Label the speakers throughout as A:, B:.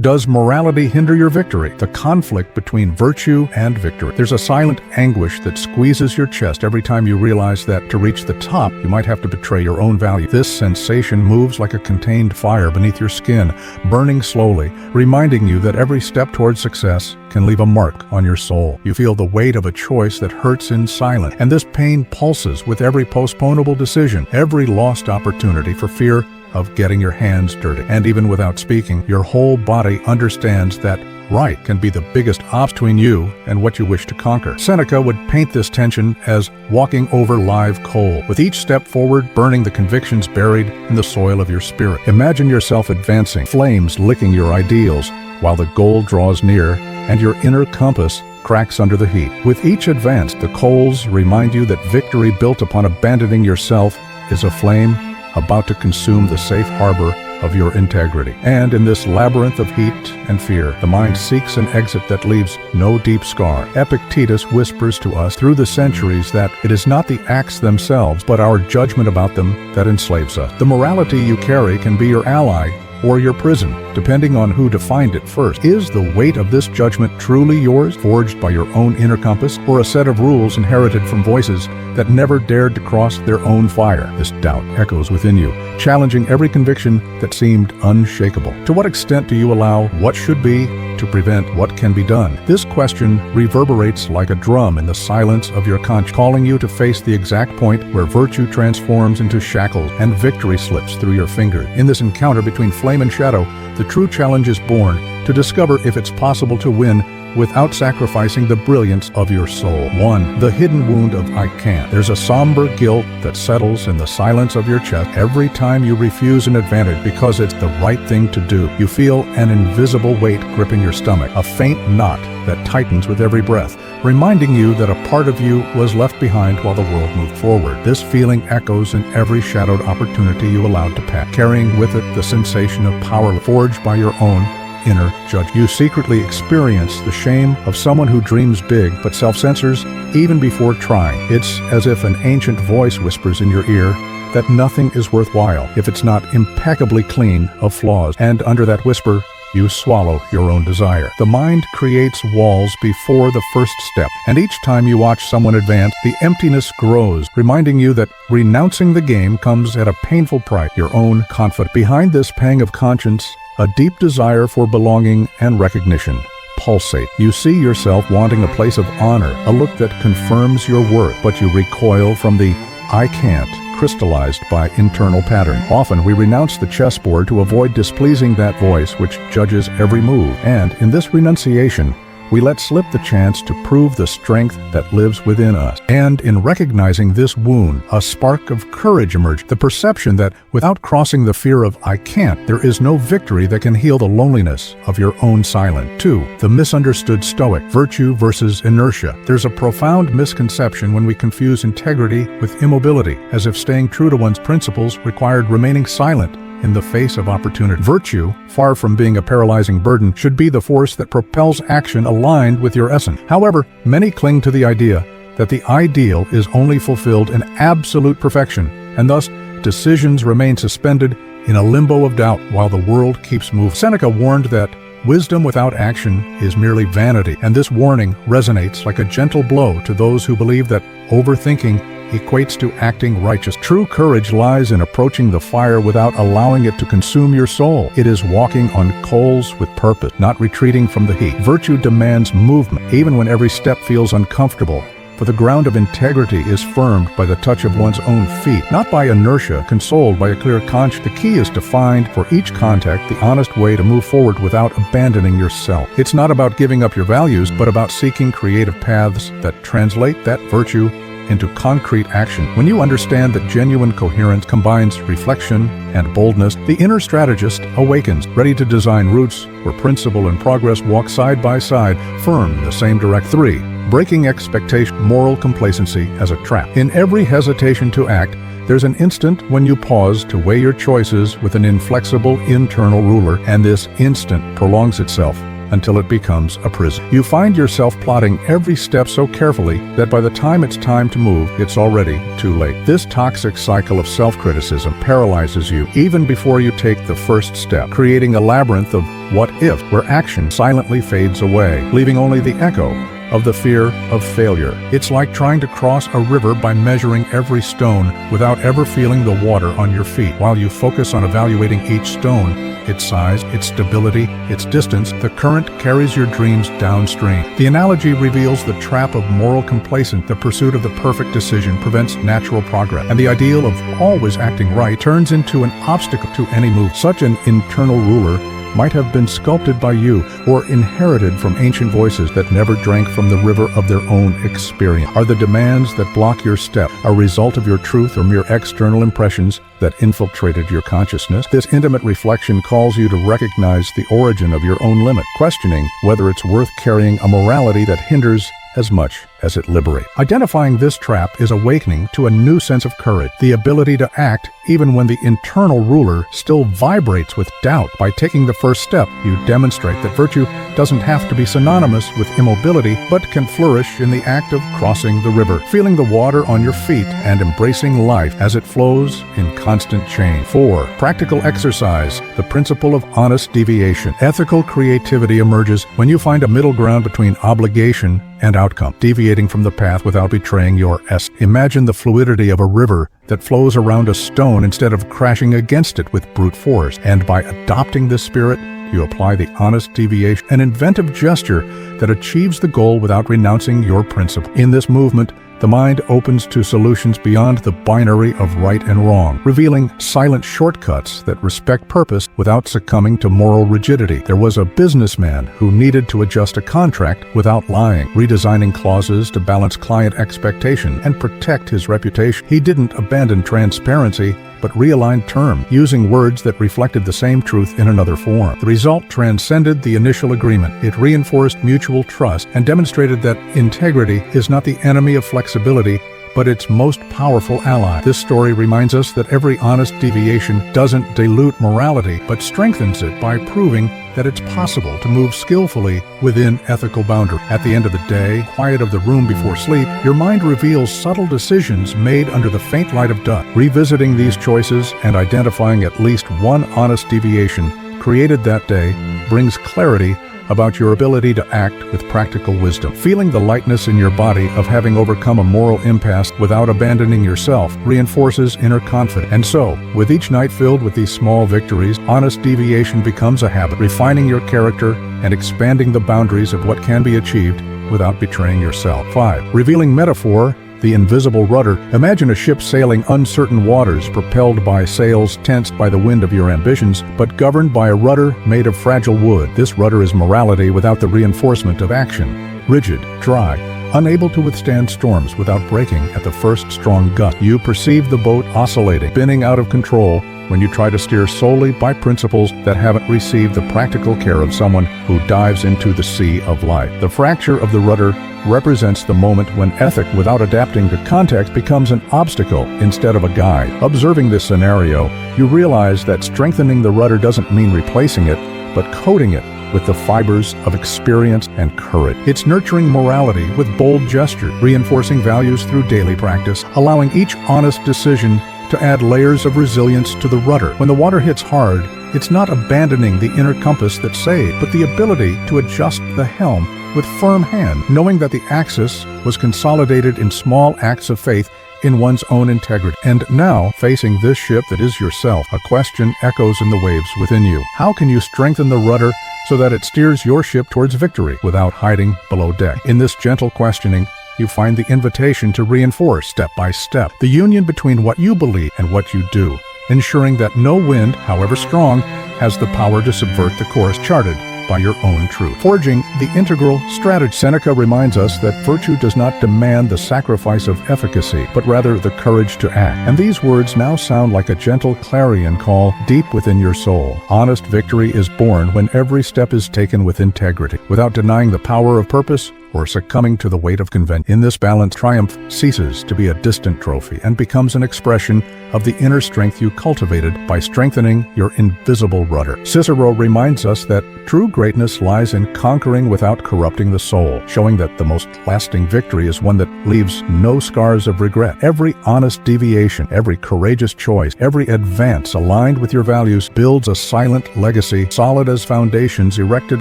A: Does morality hinder your victory? The conflict between virtue and victory. There's a silent anguish that squeezes your chest every time you realize that to reach the top, you might have to betray your own value. This sensation moves like a contained fire beneath your skin, burning slowly, reminding you that every step towards success can leave a mark on your soul. You feel the weight of a choice that hurts in silence, and this pain pulses with every postponable decision, every lost opportunity for fear of getting your hands dirty. And even without speaking, your whole body understands that right can be the biggest obstacle between you and what you wish to conquer. Seneca would paint this tension as walking over live coal, with each step forward burning the convictions buried in the soil of your spirit. Imagine yourself advancing, flames licking your ideals, while the goal draws near and your inner compass cracks under the heat. With each advance, the coals remind you that victory built upon abandoning yourself is a flame about to consume the safe harbor of your integrity. And in this labyrinth of heat and fear, the mind seeks an exit that leaves no deep scar. Epictetus whispers to us through the centuries that it is not the acts themselves, but our judgment about them that enslaves us. The morality you carry can be your ally or your prison, depending on who defined it first. Is the weight of this judgment truly yours, forged by your own inner compass, or a set of rules inherited from voices that never dared to cross their own fire? This doubt echoes within you, challenging every conviction that seemed unshakable. To what extent do you allow what should be to prevent what can be done? This question reverberates like a drum in the silence of your conscience, calling you to face the exact point where virtue transforms into shackles and victory slips through your fingers. In this encounter between flame and shadow, the true challenge is born to discover if it's possible to win without sacrificing the brilliance of your soul. 1. The hidden wound of I can't. There's a somber guilt that settles in the silence of your chest every time you refuse an advantage because it's the right thing to do. You feel an invisible weight gripping your stomach, a faint knot that tightens with every breath, reminding you that a part of you was left behind while the world moved forward. This feeling echoes in every shadowed opportunity you allowed to pass, carrying with it the sensation of power forged by your own inner judge. You secretly experience the shame of someone who dreams big but self-censors even before trying. It's as if an ancient voice whispers in your ear that nothing is worthwhile if it's not impeccably clean of flaws, and under that whisper, you swallow your own desire. The mind creates walls before the first step, and each time you watch someone advance, the emptiness grows, reminding you that renouncing the game comes at a painful price, your own confidence. Behind this pang of conscience, a deep desire for belonging and recognition pulsate. You see yourself wanting a place of honor, a look that confirms your worth, but you recoil from the I can't, crystallized by internal pattern. Often we renounce the chessboard to avoid displeasing that voice which judges every move, and in this renunciation, we let slip the chance to prove the strength that lives within us. And in recognizing this wound, a spark of courage emerged, the perception that without crossing the fear of I can't, there is no victory that can heal the loneliness of your own silence. 2. The misunderstood Stoic, virtue versus inertia. There's a profound misconception when we confuse integrity with immobility, as if staying true to one's principles required remaining silent in the face of opportunity. Virtue, far from being a paralyzing burden, should be the force that propels action aligned with your essence. However, many cling to the idea that the ideal is only fulfilled in absolute perfection, and thus decisions remain suspended in a limbo of doubt while the world keeps moving. Seneca warned that wisdom without action is merely vanity, and this warning resonates like a gentle blow to those who believe that overthinking equates to acting righteous. True courage lies in approaching the fire without allowing it to consume your soul. It is walking on coals with purpose, not retreating from the heat. Virtue demands movement, even when every step feels uncomfortable. For the ground of integrity is firmed by the touch of one's own feet, not by inertia, consoled by a clear conscience. The key is to find, for each contact, the honest way to move forward without abandoning yourself. It's not about giving up your values, but about seeking creative paths that translate that virtue into concrete action. When you understand that genuine coherence combines reflection and boldness, the inner strategist awakens, ready to design routes where principle and progress walk side by side, firm in the same direction. 3. Breaking expectation, moral complacency as a trap. In every hesitation to act, there's an instant when you pause to weigh your choices with an inflexible internal ruler, and this instant prolongs itself until it becomes a prison. You find yourself plotting every step so carefully that by the time it's time to move, it's already too late. This toxic cycle of self-criticism paralyzes you even before you take the first step, creating a labyrinth of what if, where action silently fades away, leaving only the echo of the fear of failure. It's like trying to cross a river by measuring every stone without ever feeling the water on your feet. While you focus on evaluating each stone, its size, its stability, its distance, the current carries your dreams downstream. The analogy reveals the trap of moral complacence. The pursuit of the perfect decision prevents natural progress, and the ideal of always acting right turns into an obstacle to any move. Such an internal ruler might have been sculpted by you or inherited from ancient voices that never drank from the river of their own experience. Are the demands that block your step a result of your truth or mere external impressions that infiltrated your consciousness? This intimate reflection calls you to recognize the origin of your own limit, questioning whether it's worth carrying a morality that hinders as much as it liberates. Identifying this trap is awakening to a new sense of courage, the ability to act even when the internal ruler still vibrates with doubt. By taking the first step, you demonstrate that virtue doesn't have to be synonymous with immobility, but can flourish in the act of crossing the river, feeling the water on your feet and embracing life as it flows in constant change. 4. Practical exercise, the principle of honest deviation. Ethical creativity emerges when you find a middle ground between obligation and outcome, deviating from the path without betraying your essence. Imagine the fluidity of a river that flows around a stone instead of crashing against it with brute force. And by adopting this spirit, you apply the honest deviation, an inventive gesture that achieves the goal without renouncing your principle. In this movement, the mind opens to solutions beyond the binary of right and wrong, revealing silent shortcuts that respect purpose without succumbing to moral rigidity. There was a businessman who needed to adjust a contract without lying, redesigning clauses to balance client expectation and protect his reputation. He didn't abandon transparency, but realigned terms, using words that reflected the same truth in another form. The result transcended the initial agreement. It reinforced mutual trust and demonstrated that integrity is not the enemy of flexibility, but its most powerful ally. This story reminds us that every honest deviation doesn't dilute morality, but strengthens it by proving that it's possible to move skillfully within ethical boundaries. At the end of the day, quiet of the room before sleep, your mind reveals subtle decisions made under the faint light of dusk. Revisiting these choices and identifying at least one honest deviation created that day brings clarity about your ability to act with practical wisdom. Feeling the lightness in your body of having overcome a moral impasse without abandoning yourself reinforces inner confidence. And so, with each night filled with these small victories, honest deviation becomes a habit, refining your character and expanding the boundaries of what can be achieved without betraying yourself. 5. Revealing metaphor, the invisible rudder. Imagine a ship sailing uncertain waters, propelled by sails tensed by the wind of your ambitions, but governed by a rudder made of fragile wood. This rudder is morality without the reinforcement of action. Rigid, dry, unable to withstand storms without breaking at the first strong gust. You perceive the boat oscillating, spinning out of control when you try to steer solely by principles that haven't received the practical care of someone who dives into the sea of life. The fracture of the rudder represents the moment when ethic, without adapting to context, becomes an obstacle instead of a guide. Observing this scenario, you realize that strengthening the rudder doesn't mean replacing it, but coating it with the fibers of experience and courage. It's nurturing morality with bold gesture, reinforcing values through daily practice, allowing each honest decision to add layers of resilience to the rudder. When the water hits hard, it's not abandoning the inner compass that saved, but the ability to adjust the helm with firm hand, knowing that the axis was consolidated in small acts of faith in one's own integrity. And now, facing this ship that is yourself, a question echoes in the waves within you. How can you strengthen the rudder so that it steers your ship towards victory without hiding below deck? In this gentle questioning, you find the invitation to reinforce, step by step, the union between what you believe and what you do, ensuring that no wind, however strong, has the power to subvert the course charted by your own truth. Forging the integral strategy. Seneca reminds us that virtue does not demand the sacrifice of efficacy, but rather the courage to act. And these words now sound like a gentle clarion call deep within your soul. Honest victory is born when every step is taken with integrity, without denying the power of purpose or succumbing to the weight of convention. In this balance, triumph ceases to be a distant trophy and becomes an expression of the inner strength you cultivated by strengthening your invisible rudder. Cicero reminds us that true greatness lies in conquering without corrupting the soul, showing that the most lasting victory is one that leaves no scars of regret. Every honest deviation, every courageous choice, every advance aligned with your values builds a silent legacy, solid as foundations erected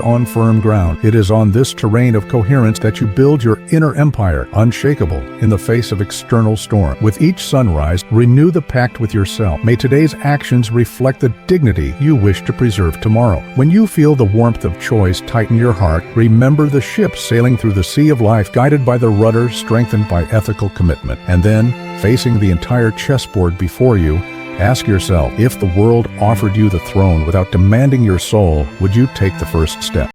A: on firm ground. It is on this terrain of coherence that you build your inner empire, unshakable in the face of external storm. With each sunrise, renew the pact with yourself. May today's actions reflect the dignity you wish to preserve tomorrow. When you feel the warmth of choice tighten your heart, remember the ship sailing through the sea of life, guided by the rudder strengthened by ethical commitment. And then, facing the entire chessboard before you, ask yourself, if the world offered you the throne without demanding your soul, would you take the first step?